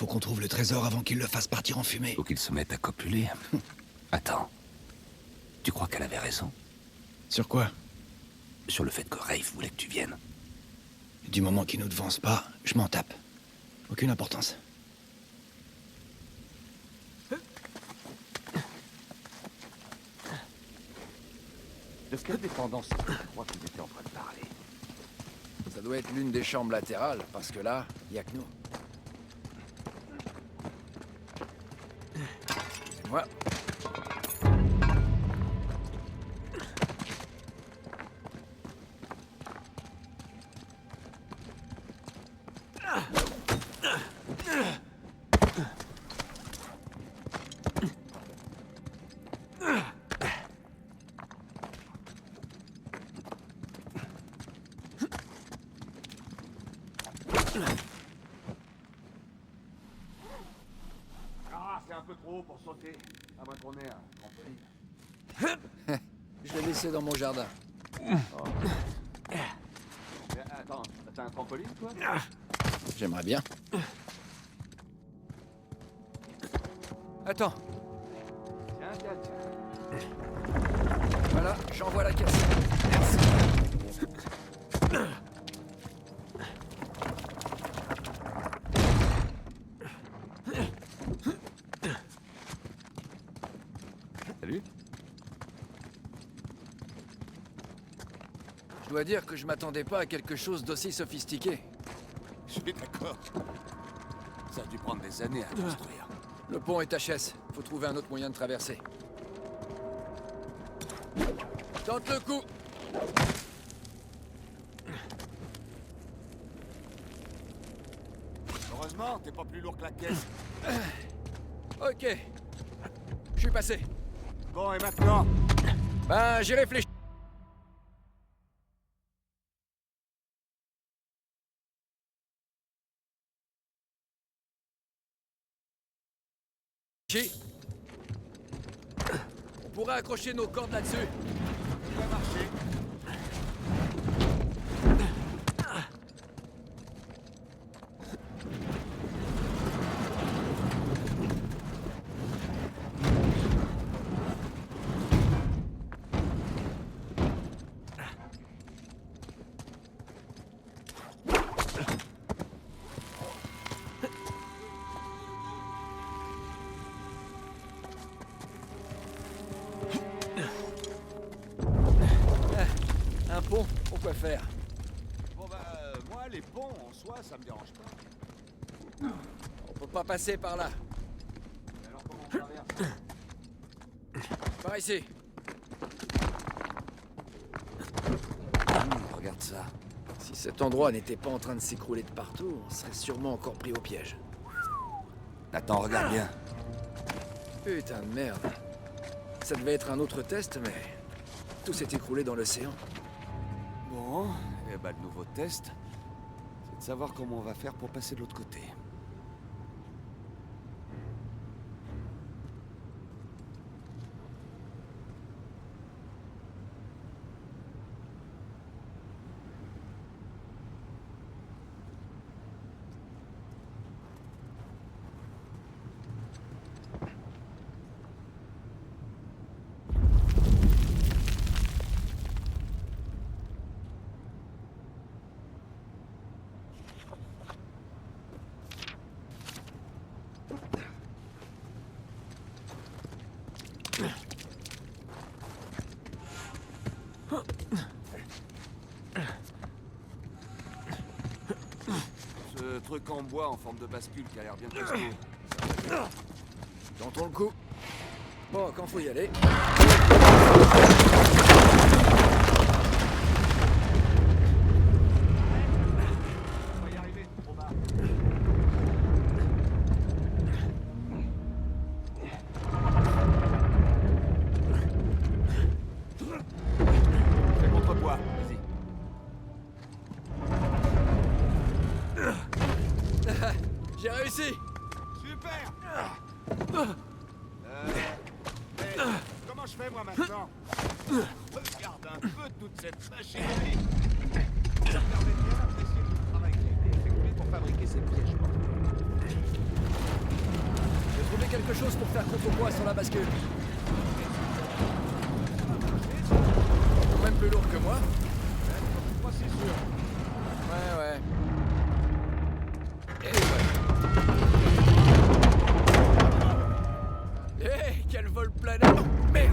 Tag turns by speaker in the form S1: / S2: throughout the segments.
S1: Faut qu'on trouve le trésor avant qu'il le fasse partir en fumée.
S2: Faut qu'il se mette à copuler. Attends. Tu crois qu'elle avait raison?
S1: Sur quoi?
S2: Sur le fait que Rafe voulait que tu viennes.
S1: Du moment qu'il nous devance pas, je m'en tape. Aucune importance.
S2: De quelle dépendance tu crois qu'ils étaient en train de parler?
S3: Ça doit être l'une des chambres latérales, parce que là, y a que nous. C'est moi.
S4: Ah, c'est un peu trop haut pour sauter. À moins qu'on ait un trampoline.
S3: Je l'ai laissé dans mon jardin.
S4: Mais attends, t'as un trampoline, toi?
S3: J'aimerais bien. Attends,
S4: Tiens.
S3: voilà, j'envoie la caisse. Merci.
S4: Salut.
S3: Je dois dire que je m'attendais pas à quelque chose d'aussi sophistiqué.
S2: Je suis d'accord. Ça a dû prendre des années à construire.
S3: Le pont est HS. Faut trouver un autre moyen de traverser. Tente le coup.
S2: Heureusement, t'es pas plus lourd que la caisse.
S3: Ok. Je suis passé.
S4: Bon, et maintenant?
S3: Ben, j'ai réfléchi. On pourrait accrocher nos cordes là-dessus.
S4: Ça va marcher.
S3: Un pont, pourquoi faire?
S4: Bon, moi, les ponts, en soi, ça me dérange pas.
S3: On peut pas passer par là.
S4: Mais alors, comment on traverse?
S3: Par ici.
S2: Regarde ça.
S3: Si cet endroit n'était pas en train de s'écrouler de partout, on serait sûrement encore pris au piège.
S2: Attends, regarde bien.
S3: Putain de merde. Ça devait être un autre test, mais tout s'est écroulé dans l'océan.
S2: Bon, et bah le nouveau test, c'est de savoir comment on va faire pour passer de l'autre côté. Ce truc en bois en forme de bascule qui a l'air bien costaud.
S3: Tentons le coup. Bon, quand faut y aller.
S4: On va y arriver, trop bas. Fais contrepoids, vas-y.
S3: J'ai réussi.
S4: Super! Mais comment je fais moi maintenant? Regarde un peu toute cette machinerie. Ça permet bien d'apprécier tout le travail qui a été effectué pour fabriquer ces pièges.
S3: quelque chose pour faire contrepoids sur la bascule. Même plus lourd que moi.
S4: Moi, c'est sûr.
S3: Ouais. Et ouais. Hey, quel vol planant! Oh, merde!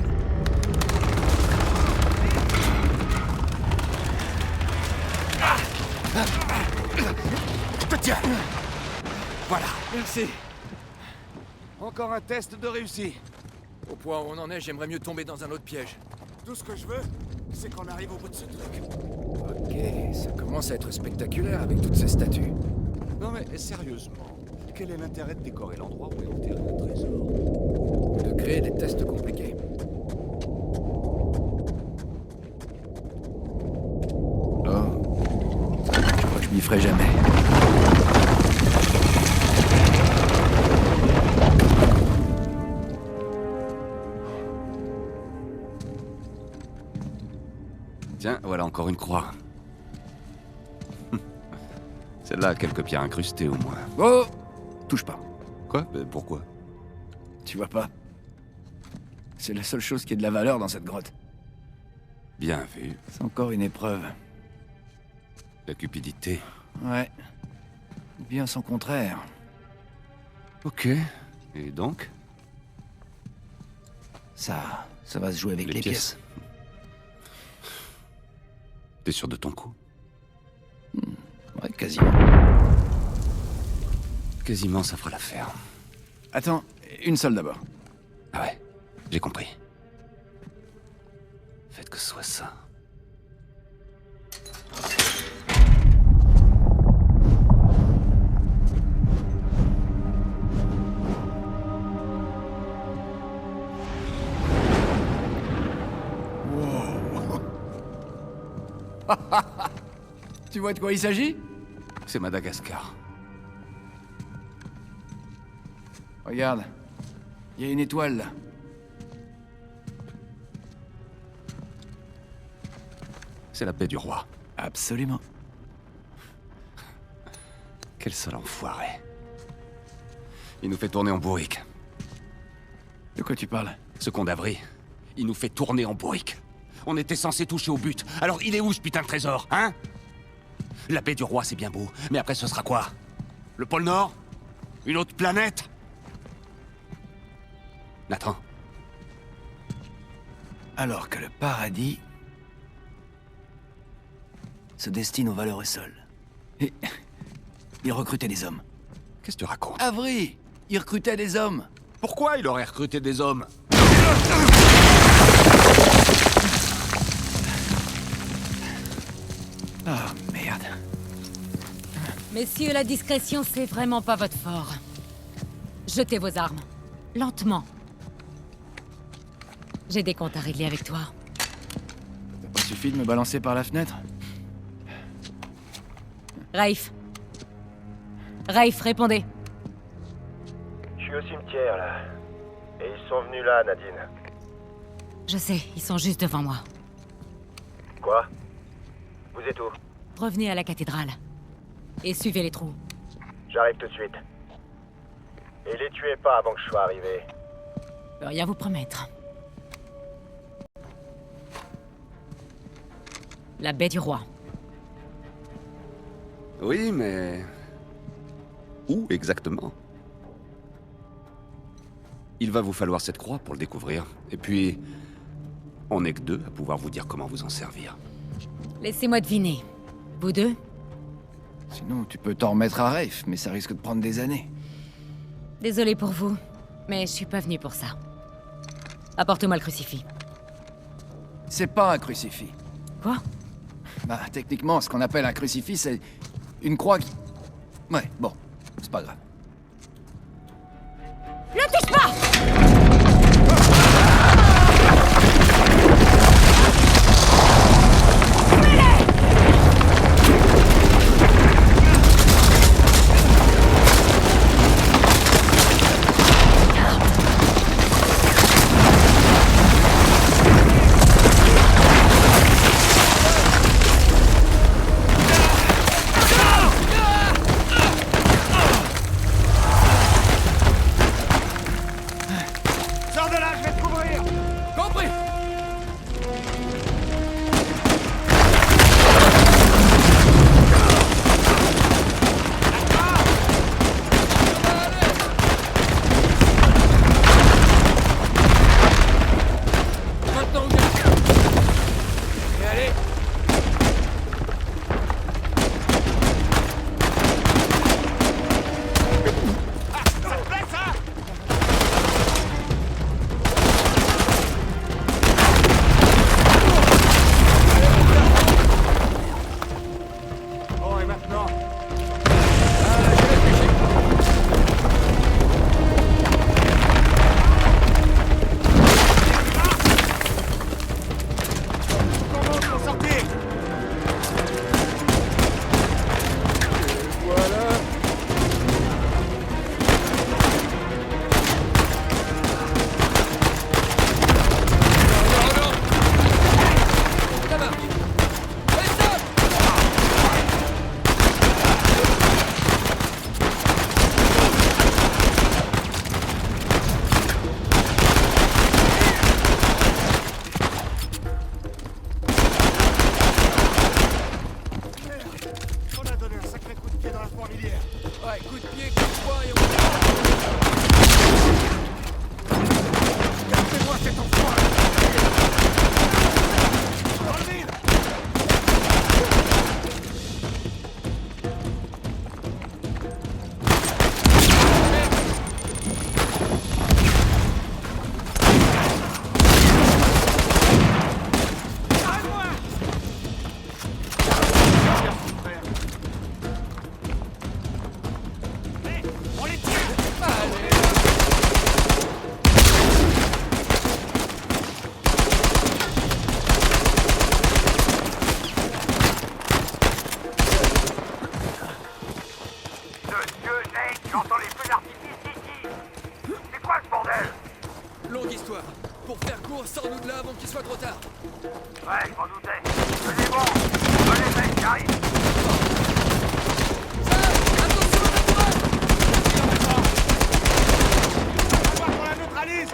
S2: Je te tiens. Voilà.
S3: Merci.
S2: Encore un test de réussi.
S3: Au point où on en est, j'aimerais mieux tomber dans un autre piège.
S4: Tout ce que je veux, c'est qu'on arrive au bout de ce truc.
S3: Ok, ça commence à être spectaculaire avec toutes ces statues.
S2: Non mais sérieusement, quel est l'intérêt de décorer l'endroit où est enterré le trésor?
S3: De créer des tests compliqués. Oh. Je crois que je m'y ferai jamais.
S2: Tiens, voilà encore une croix. Celle-là a quelques pierres incrustées au moins.
S3: Oh! Touche pas.
S2: Quoi? Pourquoi?
S3: Tu vois pas? C'est la seule chose qui ait de la valeur dans cette grotte.
S2: Bien vu.
S3: C'est encore une épreuve.
S2: La cupidité.
S3: Ouais. Bien son contraire.
S2: Ok. Et donc?
S1: Ça va se jouer avec les pièces.
S2: T'es sûr de ton coup?
S1: Ouais, quasiment.
S2: Quasiment, ça fera l'affaire.
S3: Attends, une seule d'abord.
S2: Ah ouais, j'ai compris. Faites que ce soit ça.
S3: Tu vois de quoi il s'agit?
S2: C'est Madagascar.
S3: Regarde. Il y a une étoile là.
S2: C'est la paix du roi.
S3: Absolument.
S2: Quel sale enfoiré. Il nous fait tourner en bourrique.
S3: De quoi tu parles?
S2: Ce con d'Avry, il nous fait tourner en bourrique. On était censé toucher au but. Alors il est où ce putain de trésor, hein? La paix du roi, c'est bien beau. Mais après, ce sera quoi? Le pôle Nord? Une autre planète? Nathan?
S1: Alors que le paradis se destine aux valeureux sols. Et il recrutait des hommes.
S2: Qu'est-ce que tu racontes?
S3: Avry! Il recrutait des hommes!
S2: Pourquoi il aurait recruté des hommes?
S1: Ah, merde.
S5: Messieurs, la discrétion, c'est vraiment pas votre fort. Jetez vos armes. Lentement. J'ai des comptes à régler avec toi.
S3: T'as pas suffi de me balancer par la fenêtre?
S5: Raif. Raif, répondez.
S6: Je suis au cimetière, là. Et ils sont venus là, Nadine.
S5: Je sais, ils sont juste devant moi.
S6: Quoi? Vous êtes où?
S5: Revenez à la cathédrale. Et suivez les trous.
S6: J'arrive tout de suite. Et les tuez pas avant que je sois arrivé.
S5: Je peux rien vous promettre. La baie du roi.
S2: Oui, mais... Où exactement? Il va vous falloir cette croix pour le découvrir. Et puis... On n'est que deux à pouvoir vous dire comment vous en servir.
S5: Laissez-moi deviner. Vous deux?
S3: Sinon, tu peux t'en remettre à Rafe, mais ça risque de prendre des années.
S5: Désolé pour vous, mais je suis pas venu pour ça. Apporte-moi le crucifix.
S3: C'est pas un crucifix.
S5: Quoi?
S3: Bah, techniquement, ce qu'on appelle un crucifix, c'est une croix qui... Ouais, bon, c'est pas grave.
S5: Ne touche pas!
S3: histoire. Pour faire court, sors-nous de là avant qu'il soit trop tard.
S6: Ouais, je m'en doutais. Tenez bon. Allez, mec, j'arrive.
S3: Attention à la tourelle!
S4: On va voir qu'on la neutralise.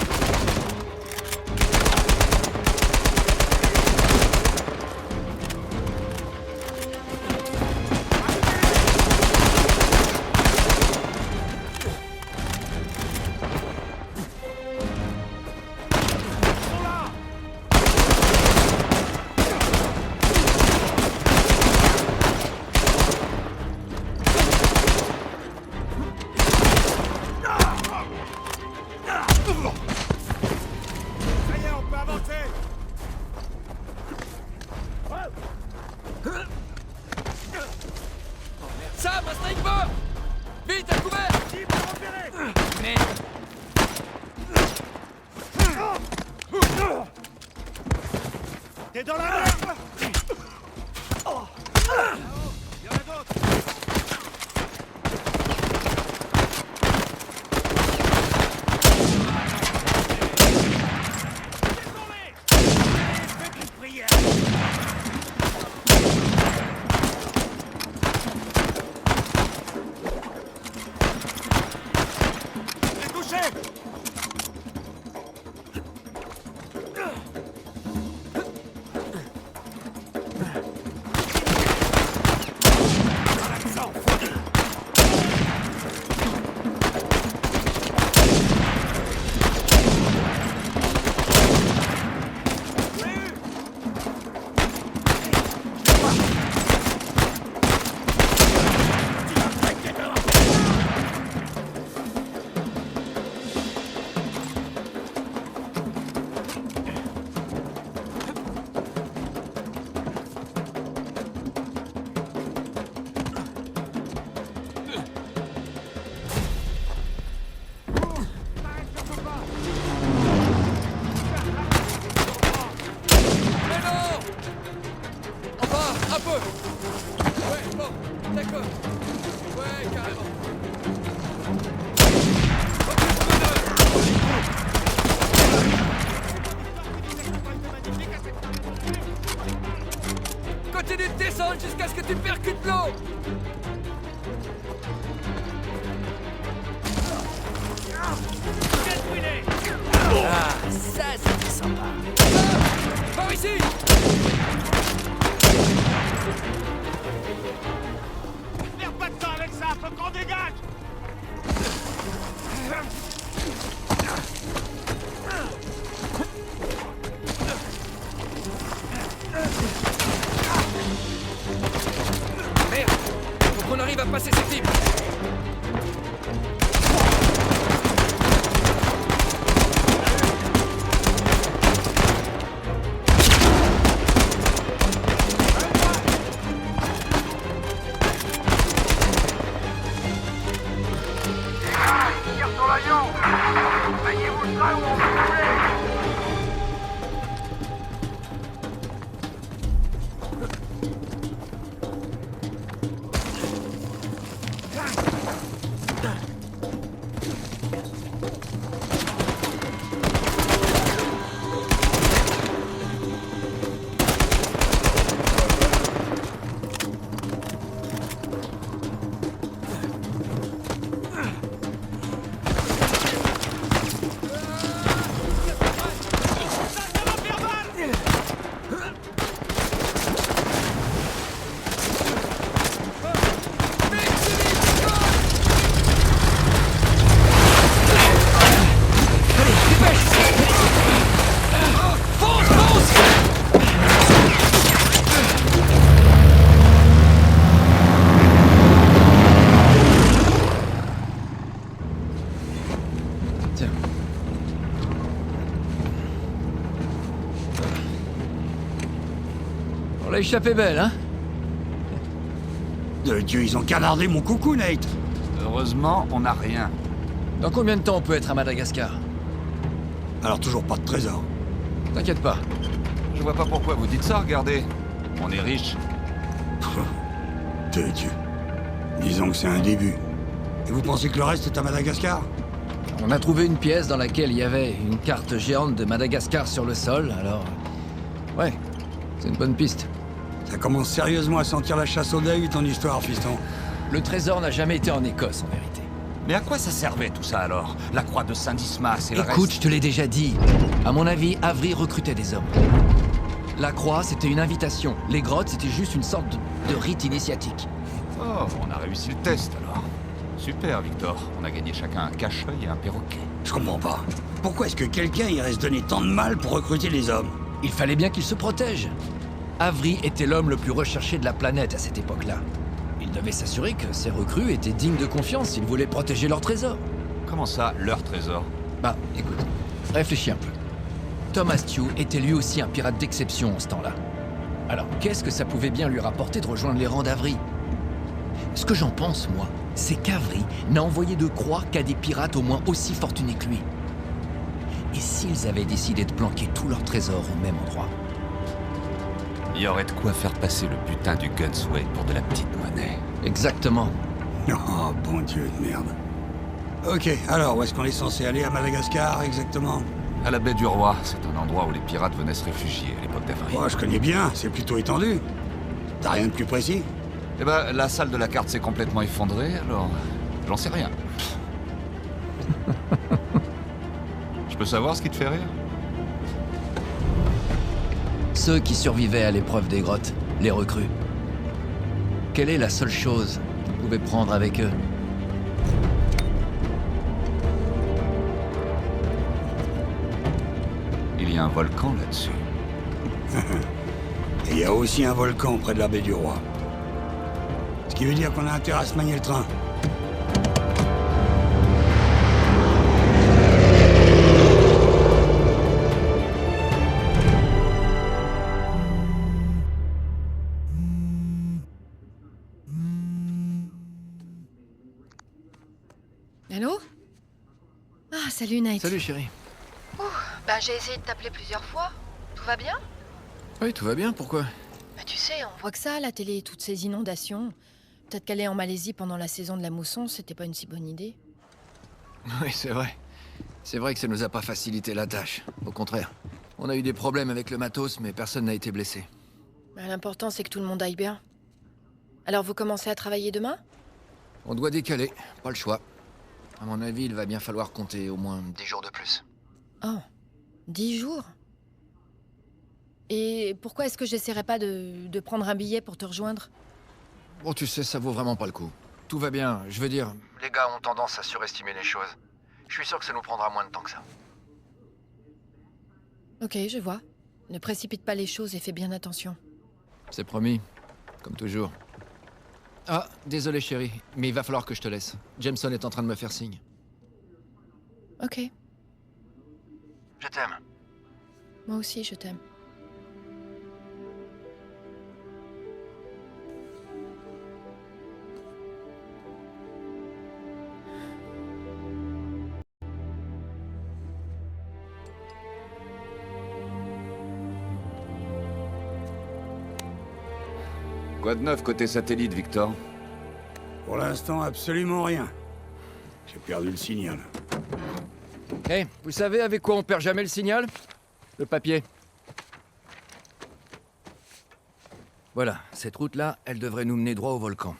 S4: Ça y est, on peut avancer.
S3: Sam, un sniper! Vite, à couvert!
S4: Cible repérée. T'es dans la merde. Il y en a d'autres. Faites une prière. J'ai touché.
S3: Mais non! Enfin, un peu! Ouais, bon, d'accord. Ouais, carrément. Continue de descendre jusqu'à ce que tu percutes l'eau! Ah, ça, c'était sympa. Par ici!
S4: Perds pas de temps avec ça, faut qu'on dégage.
S3: Merde! Faut qu'on arrive à passer ces types!
S6: Tire sur l'avion. Ayez-vous le train où on peut rouler. Tiens. On l'a échappé belle, hein?
S7: De Dieu, ils ont canardé mon coucou, Nate.
S2: Heureusement, on n'a rien.
S3: Dans combien de temps on peut être à Madagascar?
S7: Alors toujours pas de trésor.
S3: T'inquiète pas.
S2: Je vois pas pourquoi vous dites ça, regardez. On est riches.
S7: De Dieu. Disons que c'est un début. Et vous pensez que le reste est à Madagascar?
S3: On a trouvé une pièce dans laquelle il y avait une carte géante de Madagascar sur le sol, alors... Ouais, c'est une bonne piste.
S7: Ça commence sérieusement à sentir la chasse au deuil, ton histoire, fiston.
S3: Le trésor n'a jamais été en Écosse, en vérité.
S2: Mais à quoi ça servait tout ça alors? La croix de Saint-Dismas et le
S3: Écoute,
S2: reste?
S3: je te l'ai déjà dit. À mon avis, Avery recrutait des hommes. La croix, c'était une invitation. Les grottes, c'était juste une sorte de rite initiatique.
S2: Oh, on a réussi le test alors. Super, Victor. On a gagné chacun un cache-œil et un perroquet.
S7: Je comprends pas. Pourquoi est-ce que quelqu'un irait se donner tant de mal pour recruter les hommes?
S3: Il fallait bien qu'il se protège. Avery était l'homme le plus recherché de la planète à cette époque-là. Il devait s'assurer que ses recrues étaient dignes de confiance s'il voulait protéger leur trésor.
S2: Comment ça, leur trésor?
S3: Bah, écoute, réfléchis un peu. Thomas Tew était lui aussi un pirate d'exception en ce temps-là. Alors, qu'est-ce que ça pouvait bien lui rapporter de rejoindre les rangs d'Avery? Ce que j'en pense, moi, c'est qu'Avery n'a envoyé de croix qu'à des pirates au moins aussi fortunés que lui. Et s'ils avaient décidé de planquer tous leurs trésors au même endroit?
S2: Il y aurait de quoi faire passer le putain du Gunsway pour de la petite monnaie.
S3: Exactement.
S7: Oh, bon Dieu de merde. Ok, alors, où est-ce qu'on est censé aller à Madagascar, exactement?
S2: À la baie du Roi, c'est un endroit où les pirates venaient se réfugier à l'époque d'Avery.
S7: Oh, je connais bien, c'est plutôt étendu. T'as rien de plus précis?
S2: Eh ben, la salle de la carte s'est complètement effondrée, alors... J'en sais rien. Je peux savoir ce qui te fait rire?
S3: Ceux qui survivaient à l'épreuve des grottes, les recrues. Quelle est la seule chose qu'ils pouvaient prendre avec eux?
S2: Il y a un volcan là-dessus.
S7: Et il y a aussi un volcan près de la baie du Roi. Ce qui veut dire qu'on a intérêt à se manier le train.
S5: Allô? Ah, salut, Nate.
S3: Salut chérie.
S8: Bah j'ai essayé de t'appeler plusieurs fois. Tout va bien?
S3: Oui, tout va bien, pourquoi?
S8: Bah tu sais, on
S5: On voit que ça, à la télé, toutes ces inondations. Peut-être qu'aller en Malaisie pendant la saison de la mousson, c'était pas une si bonne idée.
S3: Oui, c'est vrai. C'est vrai que ça nous a pas facilité la tâche. Au contraire. On a eu des problèmes avec le matos, mais personne n'a été blessé.
S5: Bah, l'important, c'est que tout le monde aille bien. Alors, vous commencez à travailler demain?
S3: On doit décaler, pas le choix. À mon avis, il va bien falloir compter au moins 10 jours de plus.
S5: Oh, 10 jours? Et pourquoi est-ce que j'essaierais pas de prendre un billet pour te rejoindre?
S3: Bon, tu sais, ça vaut vraiment pas le coup. Tout va bien, je veux dire... Les gars ont tendance à surestimer les choses. Je suis sûr que ça nous prendra moins de temps que ça.
S5: Ok, je vois. Ne précipite pas les choses et fais bien attention.
S3: C'est promis, comme toujours. Ah, désolé chérie, mais il va falloir que je te laisse. Jameson est en train de me faire signe.
S5: Ok,
S3: Je t'aime.
S5: moi aussi, je t'aime.
S2: Quoi de neuf côté satellite, Victor?
S7: Pour l'instant, absolument rien. J'ai perdu le signal.
S3: Hey, vous savez avec quoi on perd jamais le signal? Le papier. Voilà, cette route-là, elle devrait nous mener droit au volcan.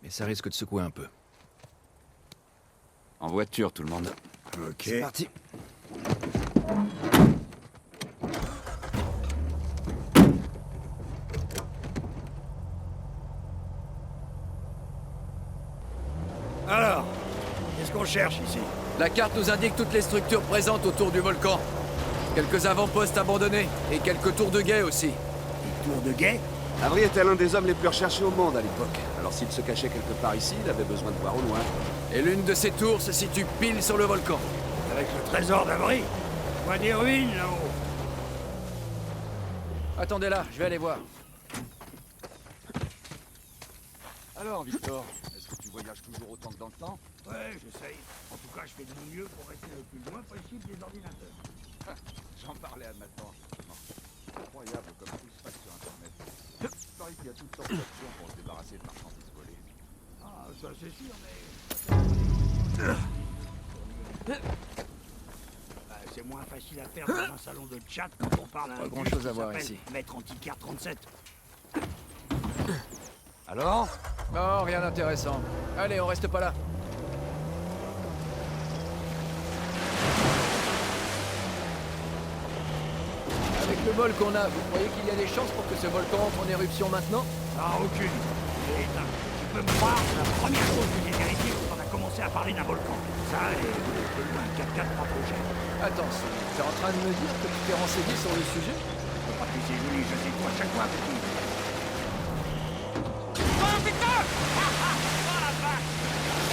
S3: Mais ça risque de secouer un peu.
S2: En voiture, tout le monde.
S7: Ok.
S3: C'est parti.
S7: Alors, qu'est-ce qu'on cherche ici?
S3: La carte nous indique toutes les structures présentes autour du volcan. Quelques avant-postes abandonnés et quelques tours de guet aussi.
S7: Des tours de guet?
S4: Avery était l'un des hommes les plus recherchés au monde à l'époque. Alors s'il se cachait quelque part ici, il avait besoin de voir au loin.
S3: Et l'une de ces tours se situe pile sur le volcan.
S7: Avec le trésor d'Avery? Je vois des ruines là-haut.
S3: Attendez là, je vais aller voir.
S2: Alors, Victor, est-ce que tu voyages toujours autant que dans le temps?
S7: Ouais, j'essaye. En tout cas, je fais de mon mieux pour rester le plus loin possible des ordinateurs.
S2: J'en parlais à Nathan, justement. Incroyable comme tout se passe sur Internet. Il paraît qu'il y a toutes sortes d'options pour se débarrasser de marchandises volées.
S7: Ah, ça c'est sûr, mais... C'est moins facile à faire dans un salon de chat quand on parle à un
S3: Pas
S7: type
S3: grand-chose
S7: qui
S3: à voir
S7: s'appelle
S3: ici.
S7: Maître Antiquaire 37.
S2: Alors?
S3: Non, rien d'intéressant. Allez, on reste pas là. Avec le vol qu'on a, vous croyez qu'il y a des chances pour que ce volcan entre en éruption maintenant?
S7: Ah, aucune. Putain, tu peux me croire, c'est la première chose que j'ai vérifiée quand on a commencé à parler d'un volcan. Ça, et un 4x4 pas trop cher.
S3: Attends, t'es en train de me dire que tu t'es renseigné sur le sujet?
S7: Je peux pas te laisser joli, je sais tout à chaque fois, petit.
S2: Oh putain! Oh la vache!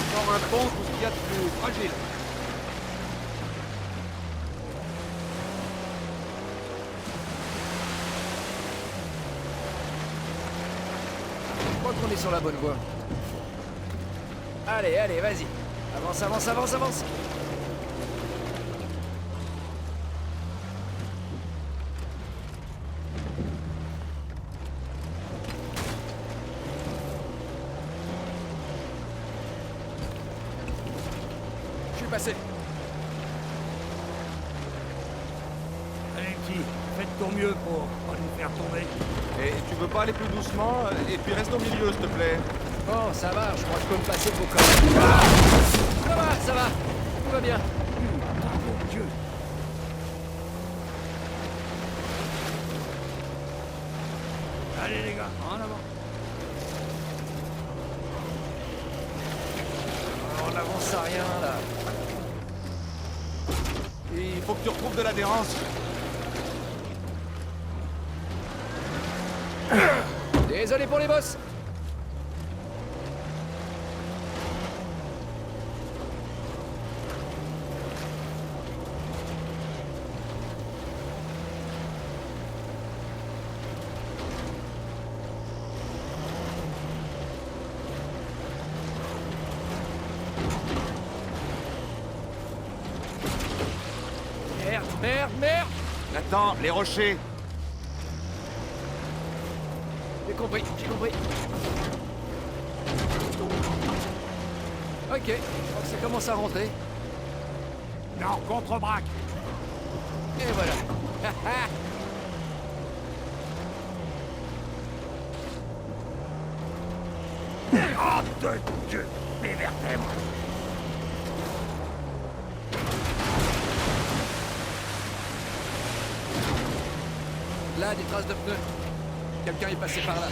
S4: Encore un pont, tout ce qu'il y a de plus fragile.
S3: Je crois qu'on est sur la bonne voie. Allez, allez, vas-y. Avance, avance, avance, avance. Je suis passé.
S7: Allez, petit, faites ton mieux pour pas nous faire tomber.
S4: Et tu veux pas aller plus doucement? Et puis reste au milieu, s'il te plaît.
S3: Bon, ça va, je crois que je peux me passer de vos corps. Ça va, tout va bien.
S7: Mon Dieu. Allez, les gars, en avant.
S3: On n'avance à rien, là.
S4: Il faut que tu retrouves de l'adhérence.
S3: Désolé pour les boss. Merde, merde, merde.
S4: Nathan, les rochers.
S3: J'ai compris, j'ai compris. Ok, je crois que ça commence à rentrer.
S7: Non, contre-braque.
S3: Et voilà.
S7: Oh, de Dieu, mes vertèbres.
S3: Là, des traces de pneus. Quelqu'un est passé par là.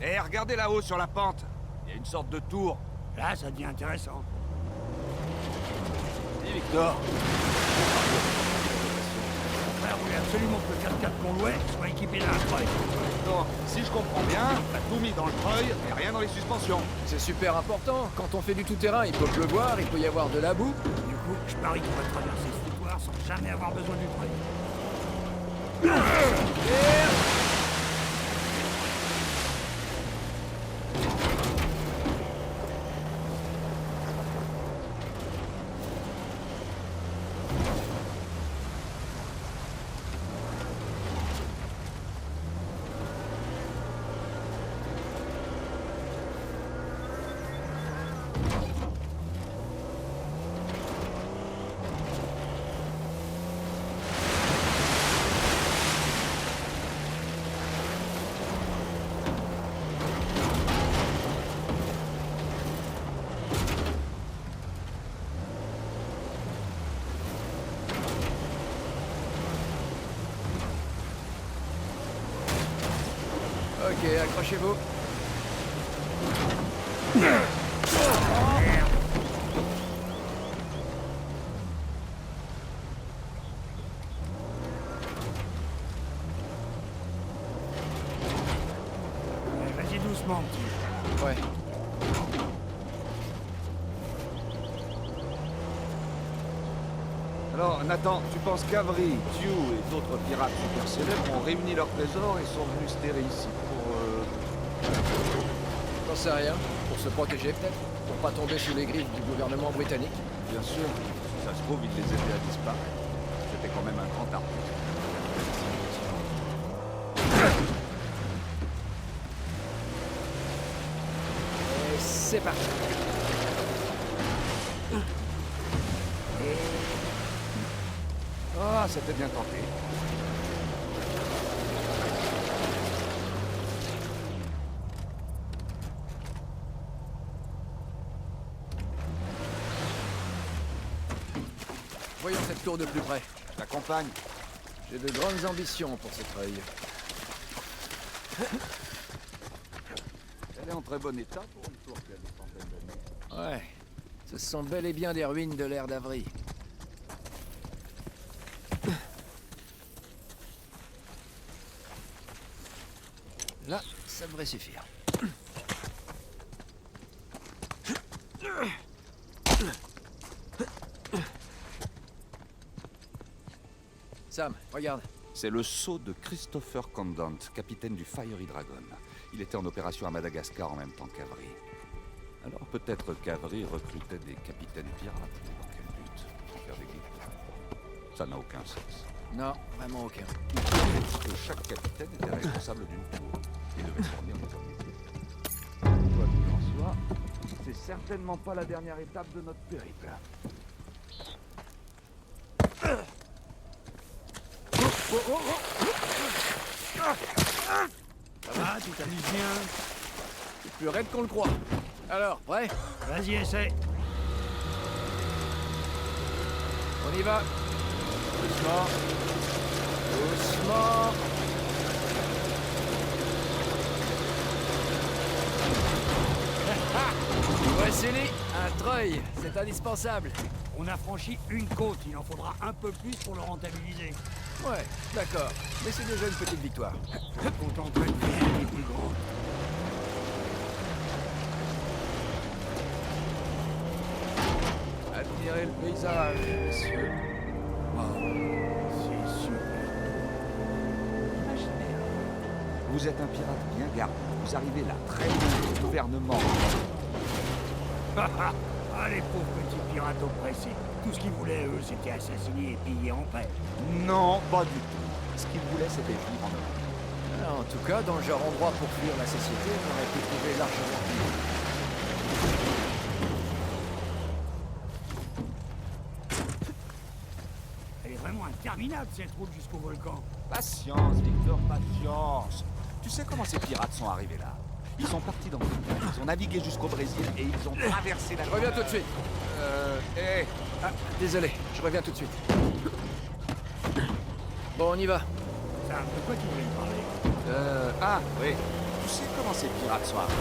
S4: Eh, regardez là-haut sur la pente. Il y a une sorte de tour.
S7: Là, ça devient intéressant.
S4: Dis, Victor.
S7: Mon frère voulait absolument que le 4x4 qu'on louait soit équipé d'un treuil.
S4: Donc, si je comprends bien, t'as tout mis dans le treuil et rien dans les suspensions.
S3: C'est super important. Quand on fait du tout-terrain, il peut pleuvoir, il peut y avoir de la boue.
S7: Du coup, je parie qu'on va traverser ce foutoir sans jamais avoir besoin du treuil.
S3: Ok, accrochez-vous.
S7: Vas-y doucement, petit.
S3: Ouais.
S4: Alors, Nathan, tu penses qu'Avery, Tew et d'autres pirates super célèbres ont réuni leurs trésors et sont venus se terrer ici pour...
S3: J'en sais rien. Pour se protéger, peut-être. Pour pas tomber sous les griffes du gouvernement britannique.
S4: Bien sûr, si ça se trouve, ils les aidaient à disparaître. C'était quand même un grand artiste.
S3: Et c'est parti.
S4: c'était bien tenté.
S3: Voyons cette tour de plus près.
S4: La campagne.
S3: J'ai de grandes ambitions pour ce treuil.
S4: Elle est en très bon état pour une tour qui a des centaines d'années.
S3: Ouais, ce sont bel et bien des ruines de l'ère d'Avry. Là, ça devrait suffire. Sam, regarde.
S4: C'est le sceau de Christopher Condant, capitaine du Fiery Dragon. Il était en opération à Madagascar en même temps qu'Avry. Alors peut-être qu'Avry recrutait des capitaines pirates. Mais dans quel but? Pour faire des guides? Ça n'a aucun sens.
S3: Non, vraiment aucun.
S4: Que chaque capitaine était responsable d'une tour et devait fournir les hommes. Quoi qu'il en soit, c'est certainement pas la dernière étape de notre périple.
S7: Ça va, tu t'amuses bien?
S3: C'est plus raide qu'on le croit. Alors, prêt?
S7: Vas-y, essaie.
S3: On y va. Doucement. Doucement. Voici un treuil. C'est indispensable.
S7: On a franchi une côte, il en faudra un peu plus pour le rentabiliser.
S3: Ouais, d'accord. Mais c'est déjà une petite victoire.
S7: Contenterait de faire les plus grands.
S3: Admirez le paysage, messieurs.
S7: C'est super.
S4: Imaginez. Vous êtes un pirate bien gardé. Vous arrivez là, très loin du gouvernement.
S7: Ah, les pauvres petits pirates oppressés. Tout ce qu'ils voulaient, eux, c'était assassiner et piller en paix.
S4: Non, pas du tout. Ce qu'ils voulaient, c'était vivre en Europe.
S3: En tout cas, dans le genre endroit pour fuir la société, on aurait pu trouver largement mieux.
S7: Elle est vraiment interminable, cette route jusqu'au volcan.
S4: Patience, Victor, patience. Tu sais comment ces pirates sont arrivés là? Ils sont partis dans le Brésil, ils ont navigué jusqu'au Brésil et ils ont traversé la...
S3: Je reviens tout de suite.
S4: Hé.
S3: Ah, désolé, je reviens tout de suite. Bon, on y va.
S7: Sam, de quoi tu voulais me parler?
S4: Ah, oui. Tu sais comment ces pirates sont arrivés?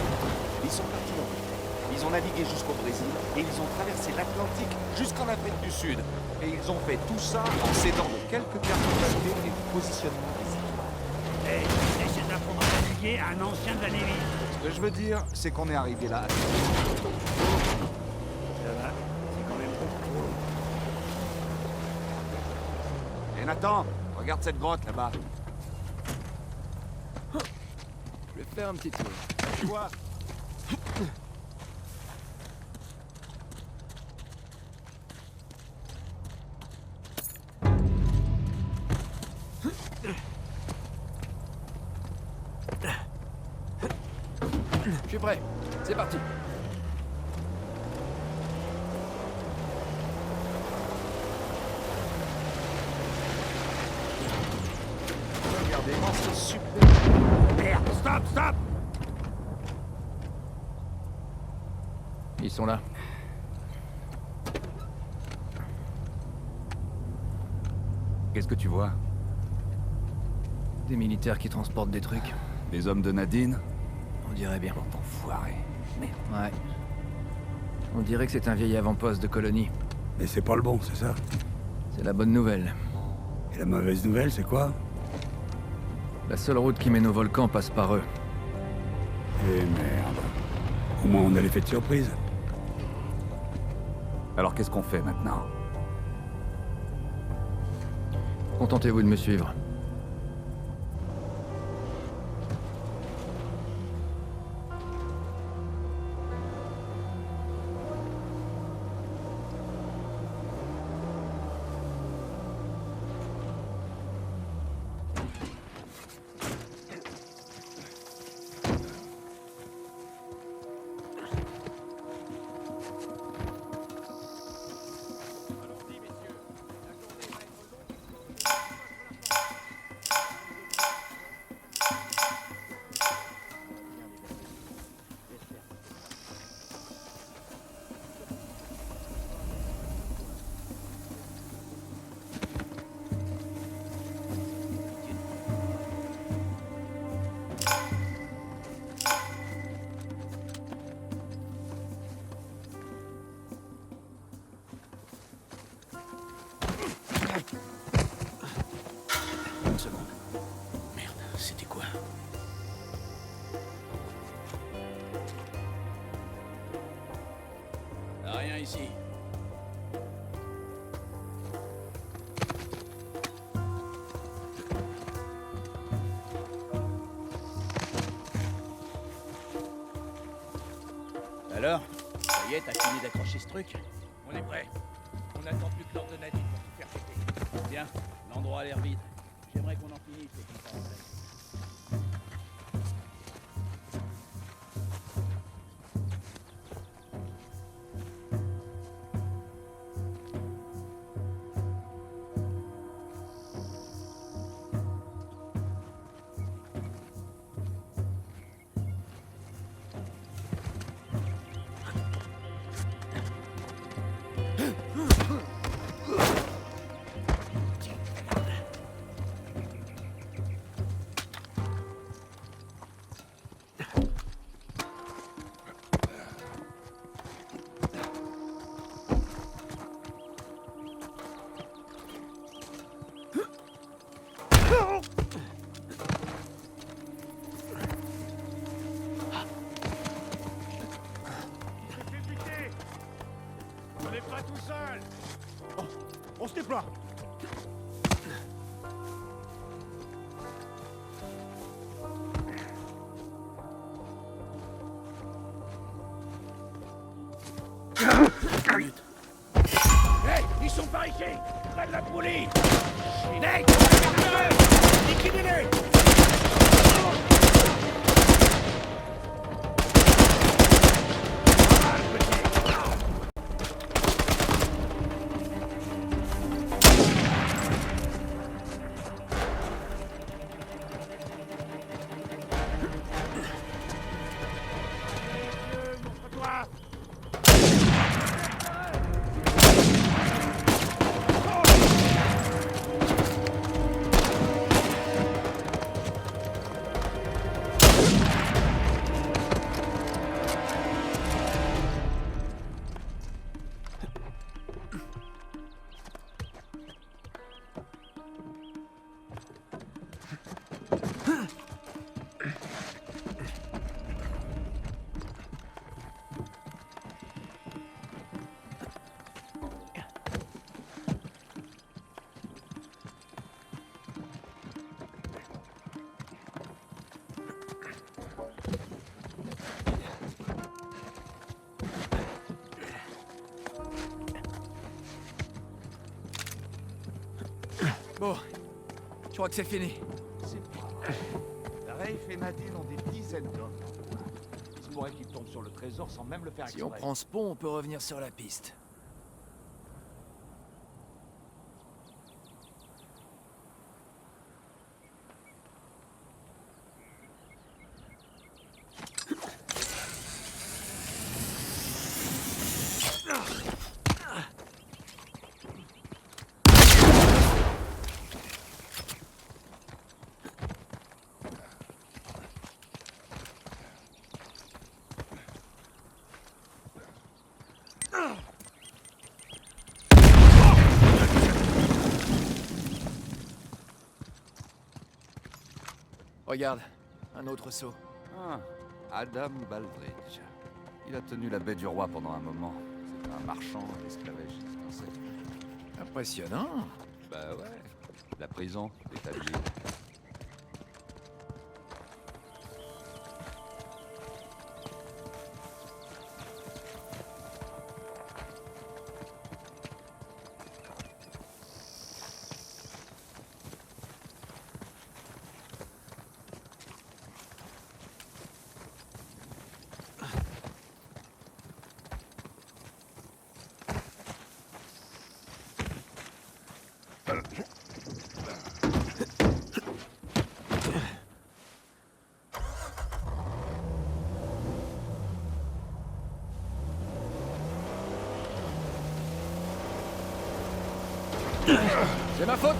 S4: Ils sont partis dans le Brésil. Ils ont navigué jusqu'au Brésil et ils ont traversé l'Atlantique jusqu'en Afrique du Sud. Et ils ont fait tout ça en s'aidant de quelques cartes d'identité et du positionnement des îles.
S7: Hey, tu essaies d'apprendre à naviguer à un ancien de la Navy.
S4: Ce que je veux dire, c'est qu'on est arrivé là.
S7: Ça va, c'est quand même beaucoup trop long.
S4: Et Nathan, regarde cette grotte là-bas.
S3: Je vais faire un petit tour.
S4: Quoi?
S3: Je suis prêt. C'est parti.
S4: Regardez-moi, c'est super.
S7: Merde, stop, stop!
S3: Ils sont là.
S4: Qu'est-ce que tu vois?
S3: Des militaires qui transportent des trucs.
S4: Les hommes de Nadine?
S3: On dirait bien.
S4: Enfoiré. Merde.
S3: Ouais. On dirait que c'est un vieil avant-poste de colonie.
S7: Mais c'est pas le bon, c'est ça?
S3: C'est la bonne nouvelle.
S7: Et la mauvaise nouvelle, c'est quoi?
S3: La seule route qui mène au volcan passe par eux.
S7: Eh merde. Au moins on a l'effet de surprise.
S4: Alors qu'est-ce qu'on fait maintenant?
S3: Contentez-vous de me suivre.
S1: Une seconde. Merde, c'était quoi?
S3: Rien ici.
S7: Alors, ça y est, t'as fini d'accrocher ce truc? On est prêt. On n'attend plus que l'ordre de Nadine pour tout faire péter. Bien, l'endroit a l'air vide. J'aimerais qu'on en finisse et qu'on s'en rende.
S6: On n'est pas tout seul. Oh, on se déploie.
S7: Hey, ils sont par ici. Près de la poulie. Nate, liquidez-les.
S6: Montre-toi.
S3: Bon, je crois que c'est fini.
S4: C'est pas vrai. Rafe et Nadine ont des dizaines d'hommes. Il se pourrait qu'ils tombent sur le trésor sans même le faire
S3: Si on
S4: exprès.
S3: prend ce pont, on peut revenir sur la piste. Regarde, un autre saut.
S4: Ah, Adam Baldridge. Il a tenu la baie du roi pendant un moment. C'est un marchand d'esclavagiste, on sait.
S3: Impressionnant.
S4: Bah ouais. La prison, l'état de l'île.
S3: C'est ma faute.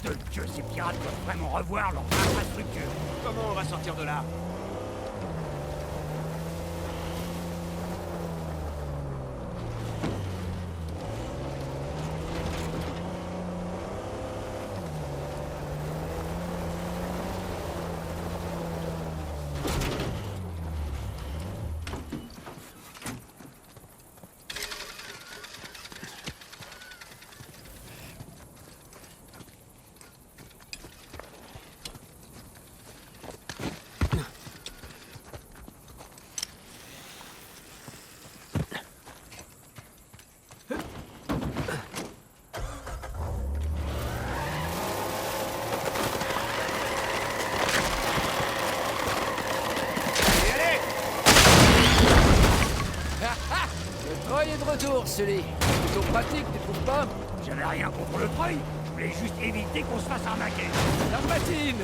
S7: De Dieu, c'est bien. pirates doivent vraiment revoir leur infrastructure.
S2: Comment on va sortir de là?
S3: Le treuil est de retour, Sully. Plutôt pratique, tu trouves pas?
S7: J'avais rien contre le treuil. Je voulais juste éviter qu'on se fasse arnaquer.
S3: La patine.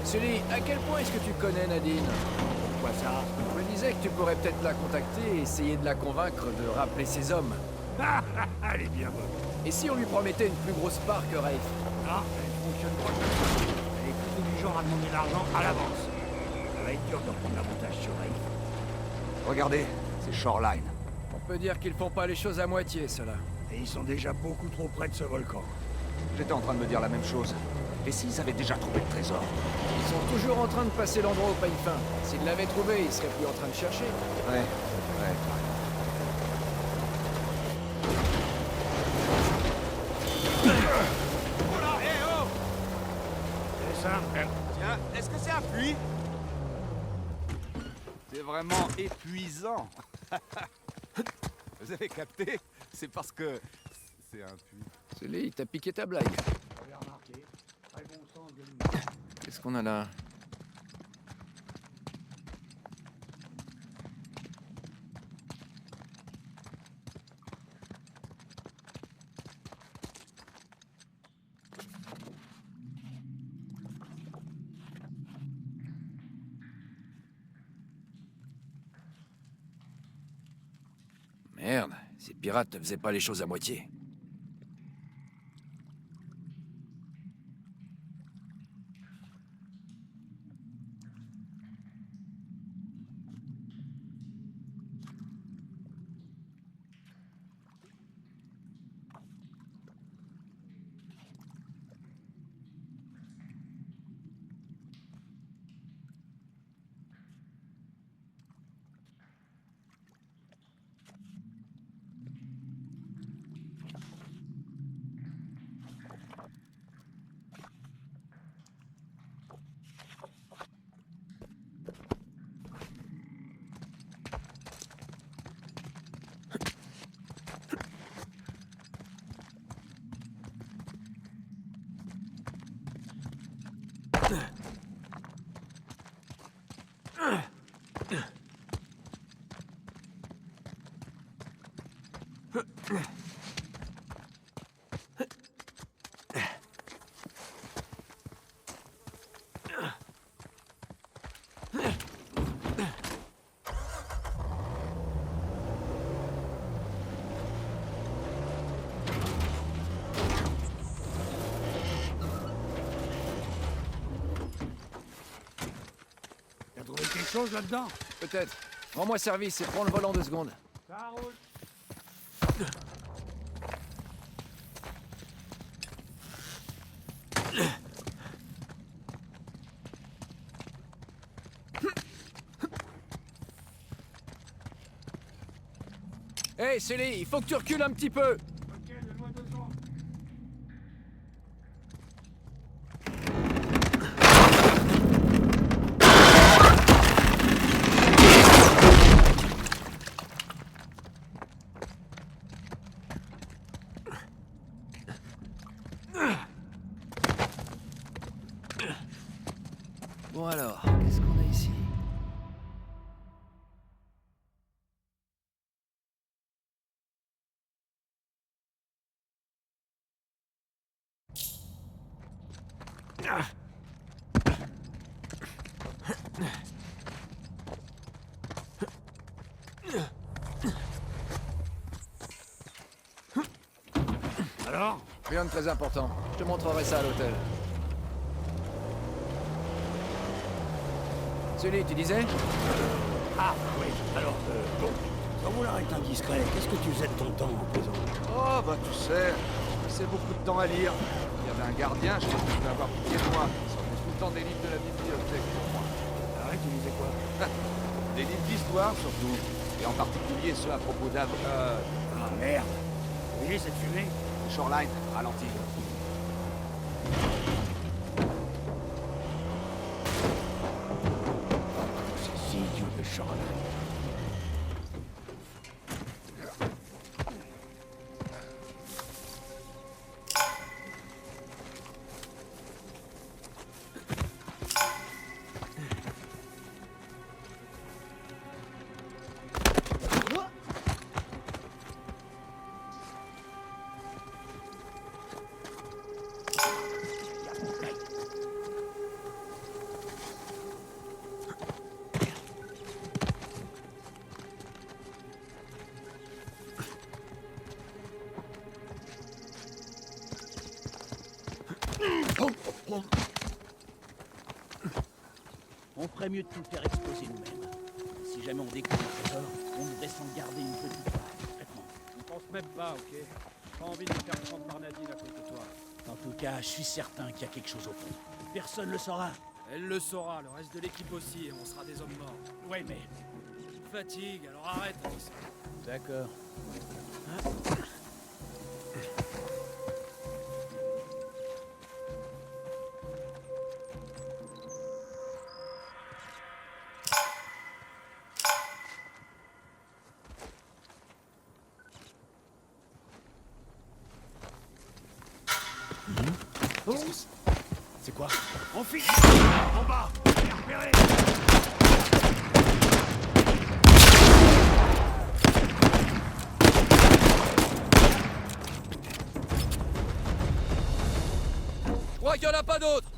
S3: Sully, à quel point est-ce que tu connais Nadine?
S7: Pourquoi ça?
S3: Je me disais que tu pourrais peut-être la contacter et essayer de la convaincre de rappeler ses hommes.
S7: Elle est bien bonne.
S3: Et si on lui promettait une plus grosse part que Rafe?
S7: Non, elle fonctionne pas comme ça. Elle est plutôt du genre à demander l'argent à l'avance. Ça va être dur de prendre l'avantage sur elle.
S4: Regardez, c'est Shoreline.
S3: On peut dire qu'ils font pas les choses à moitié, ceux-là.
S7: Et ils sont déjà beaucoup trop près de ce volcan.
S4: J'étais en train de me dire la même chose.
S2: Et s'ils avaient déjà trouvé le trésor?
S3: Ils sont toujours en train de passer l'endroit au peigne fin. S'ils l'avaient trouvé, ils seraient plus en train de chercher.
S4: Ouais.
S2: Oh là, hé, oh!
S7: C'est ça.
S2: Tiens, est-ce que c'est un puits?
S4: C'est vraiment épuisant. Vous avez capté? C'est parce que c'est un puits.
S3: Sully, t'as piqué ta blague.
S7: J'avais remarqué. Très bon sens de l'humour.
S3: Qu'est-ce qu'on a là? Merde, ces pirates ne faisaient pas les choses à moitié.
S7: T'as trouvé quelque chose là-dedans?
S3: Peut-être. Rends-moi service et prends le volant 2 secondes.
S7: Ça roule.
S3: Hey, Sully, il faut que tu recules un petit peu.
S7: Ok, donne-moi 2 secondes.
S3: Bon alors, qu'est-ce qu'on a ici?
S7: Alors?
S3: Rien de très important. Je te montrerai ça à l'hôtel. Sully, tu disais?
S7: Ah, oui, alors, bon. Sans vouloir être indiscret, qu'est-ce que tu faisais de ton temps en prison?
S4: Oh, bah tu sais, je passais beaucoup de temps à lire. Il y avait un gardien, je pense qu'il devait avoir pitié de moi. Il sortait tout le temps des livres de la bibliothèque pour moi.
S7: Arrête, tu disais quoi?
S4: Des livres d'histoire surtout. Et en particulier ceux à propos d'Avra...
S7: Ah, merde. Oui, cette fumée?
S4: Shoreline, ralenti.
S7: Ces idiots de Shoreline. On ferait mieux de tout faire exploser nous-mêmes. Si jamais on découvre un trésor, on devrait s'en garder une petite part, discrètement.
S9: Je pense même pas, ok? J'ai pas envie de me faire prendre par Nadine à cause de toi.
S7: En tout cas, je suis certain qu'il y a quelque chose au fond. Personne le saura.
S9: Elle le saura, le reste de l'équipe aussi, et on sera des hommes morts.
S7: Ouais, mais...
S9: Tu me fatigues, alors arrête avec ça.
S7: D'accord. C'est quoi?
S2: On file. En bas. Repérez.
S3: Je crois qu'il n'y en a pas d'autres.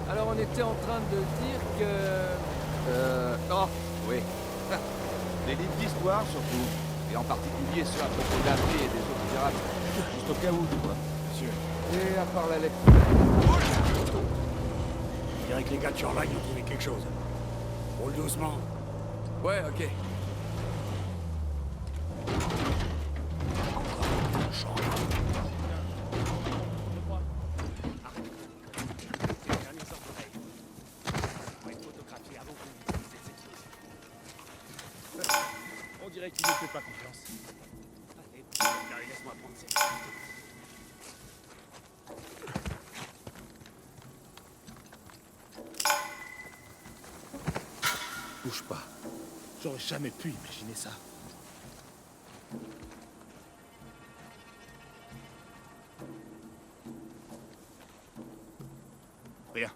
S3: Alors on était en train de dire que...
S4: Oh, oui. Des livres d'histoire surtout. Et en particulier ceux à propos d'Avri et des autres pirates. Juste au cas où, tu vois.
S7: Monsieur,
S4: Et à part la lecture.
S7: je dirais que les gars de Shoreline ont trouvé quelque chose. Roule doucement.
S3: Ouais, ok.
S7: On dirait qu'il ne fait pas confiance. Allez, laisse-moi prendre cette minutes. Bouge pas. J'aurais jamais pu imaginer ça. Rien.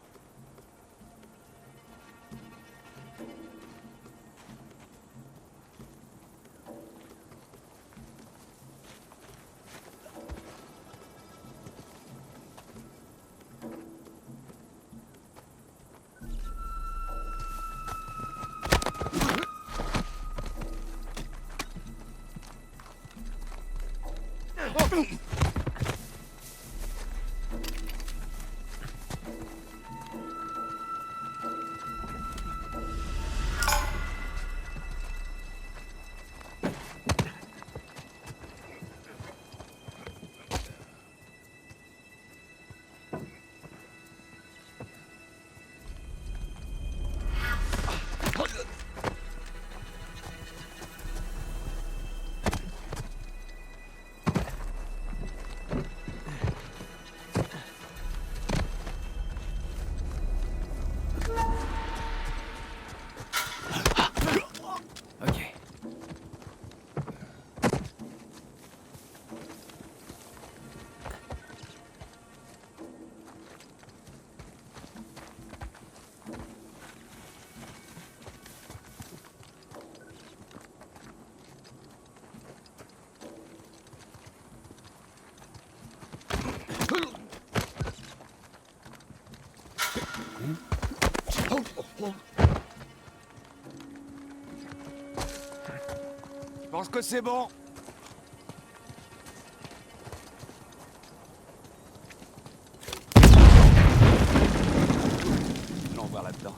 S3: Ok.
S2: Je pense que c'est bon. Non, voir là-dedans.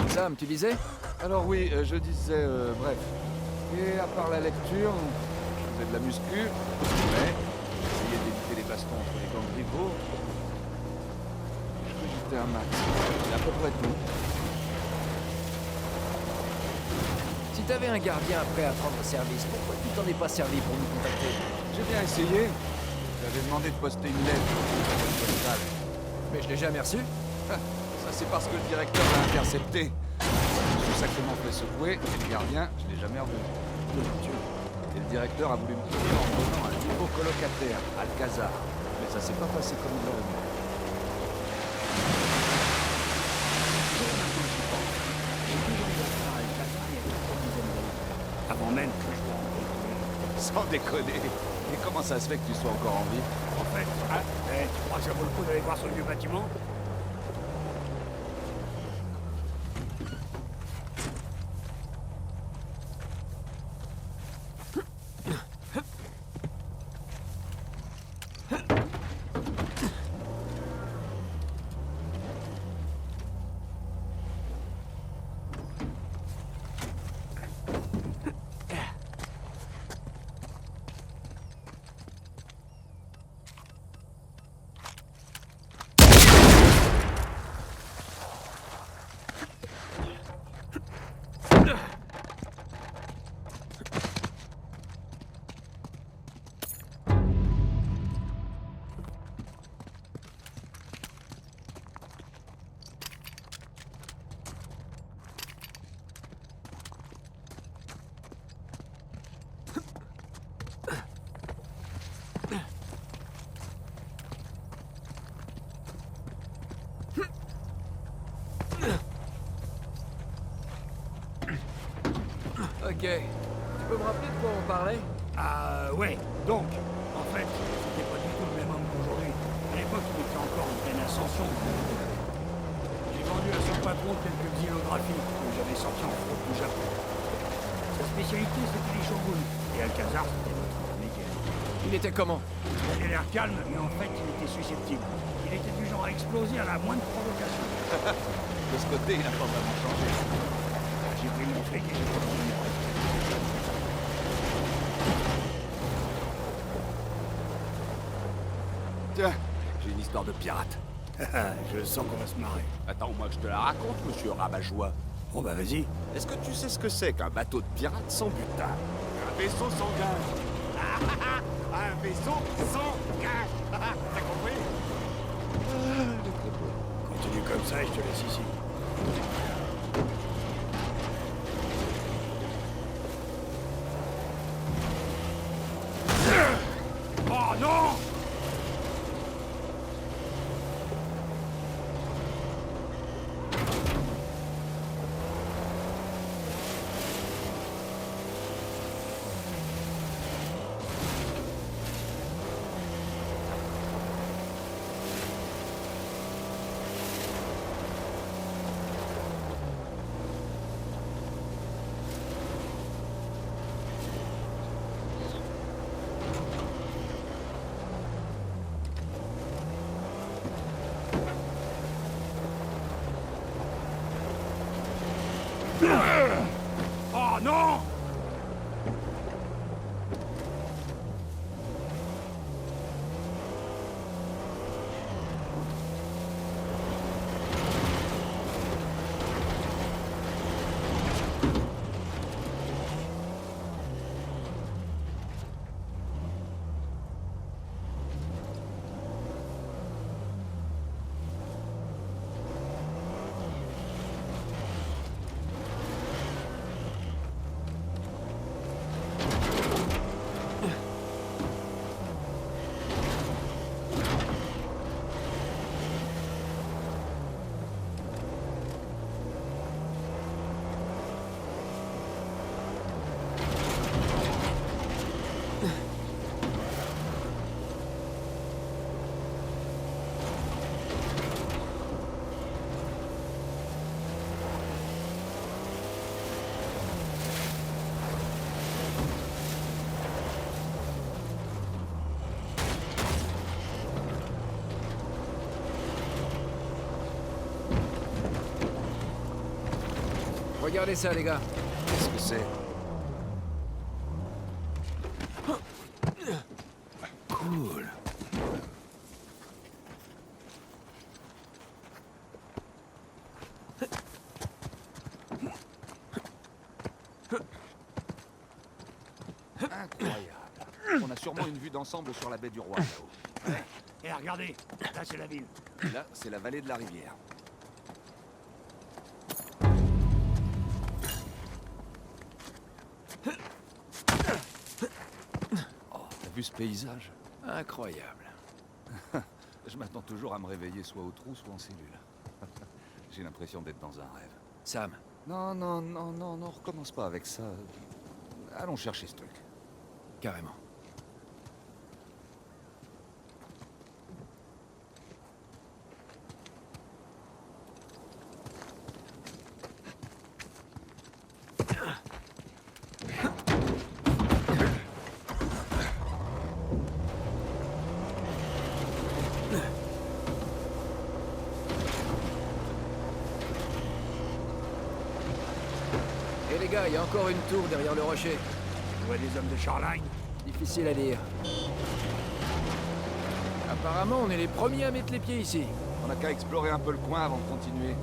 S3: Sam, tu disais?
S4: Alors oui, je disais, bref. Et à part la lecture, je faisais de la muscu, mais j'essayais d'éviter les bastons entre les gangs rivaux. Je cogitais un max. C'est à peu près tout.
S3: Si t'avais un gardien prêt à prendre service, pourquoi tu t'en es pas servi pour nous contacter?
S4: J'ai bien essayé. J'avais demandé de poster une lettre postale.
S3: Mais je l'ai jamais reçu.
S4: Ça, c'est parce que le directeur l'a intercepté. Je suis sacrément fait secouer, et le gardien, je l'ai jamais revu. Et le directeur a voulu me tuer en prenant un nouveau colocataire, Alcazar. Mais ça s'est pas passé comme il l'aurait voulu.
S7: Avant même que je le rencontre.
S4: Sans déconner. Et comment ça se fait que tu sois encore en vie?
S7: En fait, tu crois que ça vaut le coup d'aller voir ce vieux bâtiment?
S3: Ok. Tu peux me rappeler de quoi on parlait?
S7: Ah ouais, donc, en fait, c'était pas du tout le même homme qu'aujourd'hui. À l'époque, il était encore en pleine ascension. J'ai vendu à son patron quelques xylographies que j'avais sorties en fraude du Japon. Sa spécialité, c'était les shoguns. Et Alcazar, c'était notre métier.
S3: Il était comment?
S7: Il avait l'air calme, mais en fait, il était susceptible. Il était du genre à exploser à la moindre provocation.
S4: De ce côté, il n'a pas vraiment changé.
S7: J'ai pris mon fric et j'ai continué mon reste.
S2: Tiens, j'ai une histoire de pirate.
S7: Je sens qu'on va se marrer.
S2: Attends, moi que je te la raconte, monsieur Rabat-Joie.
S7: Oh bah vas-y.
S2: Est-ce que tu sais ce que c'est qu'un bateau de pirate sans butin? Un vaisseau sans gage. Un vaisseau sans gage. T'as compris?
S7: Continue comme ça et je te laisse ici. Oh non! pas, non!
S3: Regardez ça, les gars.
S4: Qu'est-ce que c'est?
S3: Cool.
S4: Incroyable. On a sûrement une vue d'ensemble sur la baie du Roi, là-haut.
S7: Et regardez, là c'est la ville.
S4: Là, c'est la vallée de la rivière. Oh, t'as vu ce paysage?
S3: Incroyable.
S4: Je m'attends toujours à me réveiller soit au trou, soit en cellule. J'ai l'impression d'être dans un rêve.
S3: Sam,
S4: Non, non, non, non, non, recommence pas avec ça. Allons chercher ce truc.
S3: carrément. Et les gars, il y a encore une tour derrière le rocher.
S7: Tu vois des hommes de Shoreline?
S3: Difficile à dire. Apparemment, on est les premiers à mettre les pieds ici.
S4: On n'a qu'à explorer un peu le coin avant de continuer.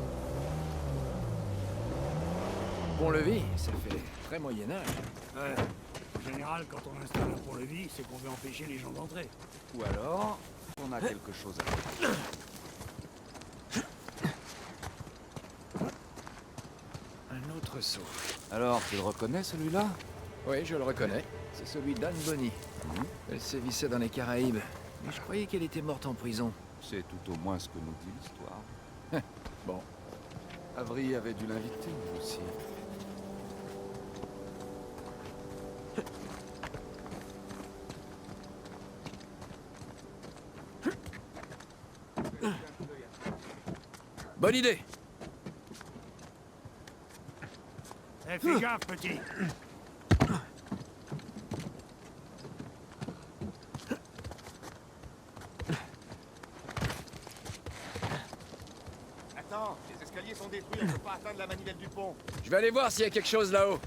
S3: Pont-levis, ça fait très Moyen-Âge.
S7: Ouais. En général, quand on installe un pont-levis, c'est qu'on veut empêcher les gens d'entrer.
S4: Ou alors, on a quelque chose à faire.
S3: Un autre saut.
S4: Alors, tu le reconnais celui-là?
S3: Oui, je le reconnais. C'est celui d'Anne Bonny. Elle sévissait dans les Caraïbes. Mais je croyais qu'elle était morte en prison.
S4: C'est tout au moins ce que nous dit l'histoire.
S3: Bon.
S4: Avery avait dû l'inviter, lui aussi.
S3: Bonne idée.
S7: Eh, fais gaffe, petit.
S6: Attends, les escaliers sont détruits, on peut pas atteindre la manivelle du pont.
S3: Je vais aller voir s'il y a quelque chose là-haut.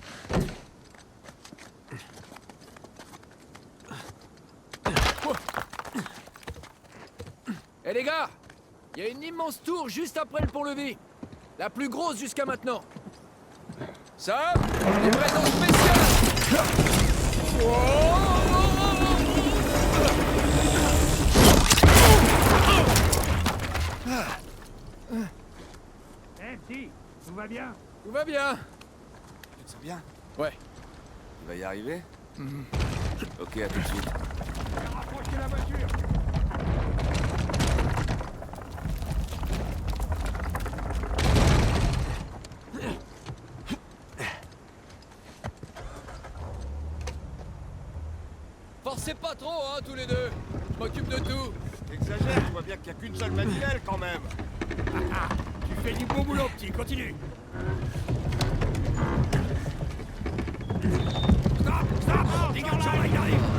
S3: Eh les gars, il y a une immense tour juste après le pont-levis. La plus grosse jusqu'à maintenant. Ça, livraison spéciale.
S7: Eh, petit, tout va bien?
S3: Tout va bien.
S4: Tu te sens bien?
S3: Ouais.
S4: Tu vas y arriver? Ok, à tout de suite.
S7: Rapprochez la voiture.
S3: Forcez pas trop, hein, tous les deux. Je m'occupe de tout.
S6: Exagère, tu vois bien qu'il n'y a qu'une seule manivelle quand même.
S7: Tu fais du bon boulot, petit, continue. Stop, stop, dégage, il arrive.